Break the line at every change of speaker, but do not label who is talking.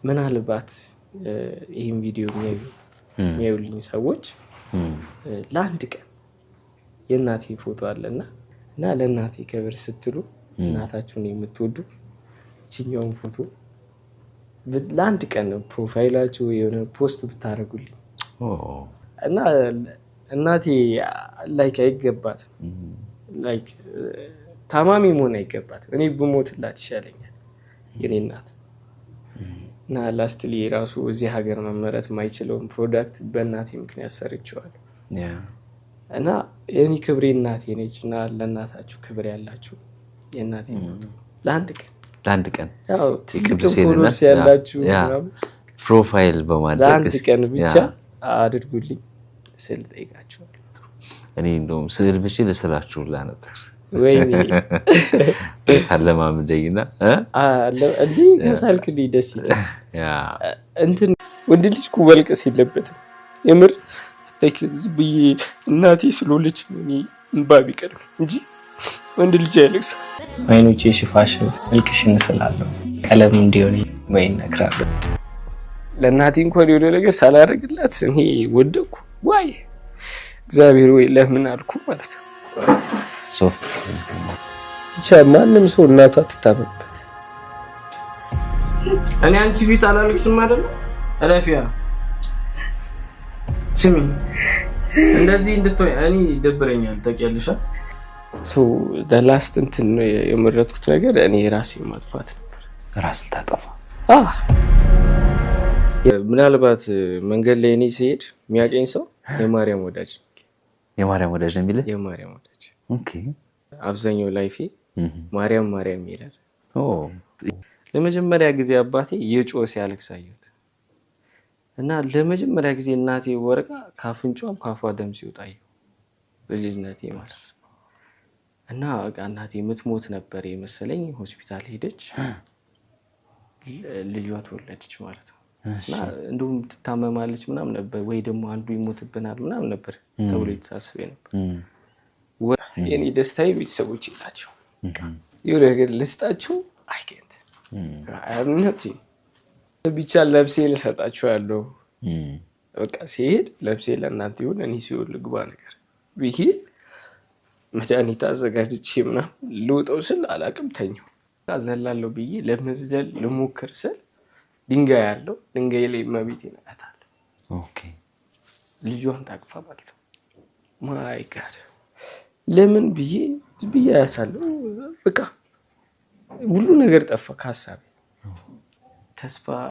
ምናልባት ይሄን ቪዲዮ የሚያዩልኝ ሰዎች ለአንድ ቀን የእናቴ ፎቶ አለና እና ለእናቴ ክብር ስትሉ እናታችሁን የምትወዱ እቺኛውን ፎቶ ለአንድ ቀን ፕሮፋይላችሁ የሆነ ፖስት ብታረጉልኝ እና እናቴ ላይክ አይገባት ላይክ ታማሚ መሆን አይገባት እኔ ብሞትላት ይሻለኛል የኔ እናት እና ላስትሊ ራሱ እዚህ ሀገር መመረት ማይችለውን ፕሮዳክት በእናቴ ምክንያት ሰርቼዋለሁ እና የኔ ክብሬ እናቴ ነችና ለእናታችሁ ክብር ያላችሁ የእናቴ ለአንድ ቀን ያው ትክክለኛው ያላችሁ
ፕሮፋይል በማድረግ
ለአንድ ቀን ብቻ አድርጉልኝ ስል ጠይቃችኋለሁ
እኔ እንደውም ስዕል ብቻ ለስራችሁ ነበር
ወይኔ
አለማምደኝና
እንዴ ከሳልክልኝ ደስ ይላል እንትን ወንድ ልጅ ኩበልቀስ የለበትም የምር ላይክ ዝብዬ እናቴ ስለሆነች እኔ እንባቢ ቀርም እንጂ ወንድ ልጅ አይለቅስም አይኖቼ ሽፋሽን መልክሽን ስላለው ቀለም እንዲሆን ወይ ነግራለሁ ለእናቴ እንኳን የሆነ ነገር ሳላደርግላት እኔ ወደኩ ወይ እግዚአብሔር ወይ ለምን አልኩ ማለት ነው
ሶፍት
ብቻ ማንም ሰው እናቷ ትታመንበት እኔ አንቺ ፊት አላለቅስም አይደል አላፊያ ስሚ እንደዚህ እንድትሆይ እኔ ይደብረኛል ታውቂያለሽ ሶ the last እንትን የመረጥኩት ነገር እኔ ራሴ ማጥፋት ነበር
ራስ ታጠፋ
ምናልባት መንገድ ላይ እኔ ሲሄድ የሚያቀኝ ሰው የማርያም ወዳጅ
ነው የሚለው
የማርያም ወዳጅ
ኦኬ
አብዛኛው ላይፌ ማርያም ይላል ለመጀመሪያ ጊዜ አባቴ የጮህ ሲያለቅስ አየሁት እና ለመጀመሪያ ጊዜ እናቴ ወርቃ ካፍንጫም ካፏ ደም ሲወጣ አየሁ በልጅነቴ ማለት እና እናቴ የምትሞት ነበር የመሰለኝ ሆስፒታል ሄደች ልጇ ተወለደች ማለት ነው እና እንደውም ትታመማለች ምናምን ነበር ወይ ደግሞ አንዱ ይሞትብናል ምናምን ነበር ተብሎ ይታሰብ ነበር የኔ ደስታዬ ቤተሰቦች ይላቸው የሆነ ነገር ልስጣቸው አይኬንት አምነቴ ብቻ ለብሴ ልሰጣቸዋለሁ በቃ ሲሄድ ለብሴ ለእናንተ ይሁን እኔ ሲሆን ልግባ ነገር ብዬ መድኃኒት አዘጋጅቼ ምናምን ልውጠው ስል አላቅም ተኛው አዘላለሁ ብዬ ለመዝለል ልሞክር ስል ድንጋይ ያለው ድንጋይ ላይ መቤቴ ነቃታል
ኦኬ
ልጇን ታቅፋ ማለት ነው ማይ ጋድ ለምን ብዬ ያታለው በቃ ሁሉ ነገር ጠፋ ከሐሳቤ ተስፋ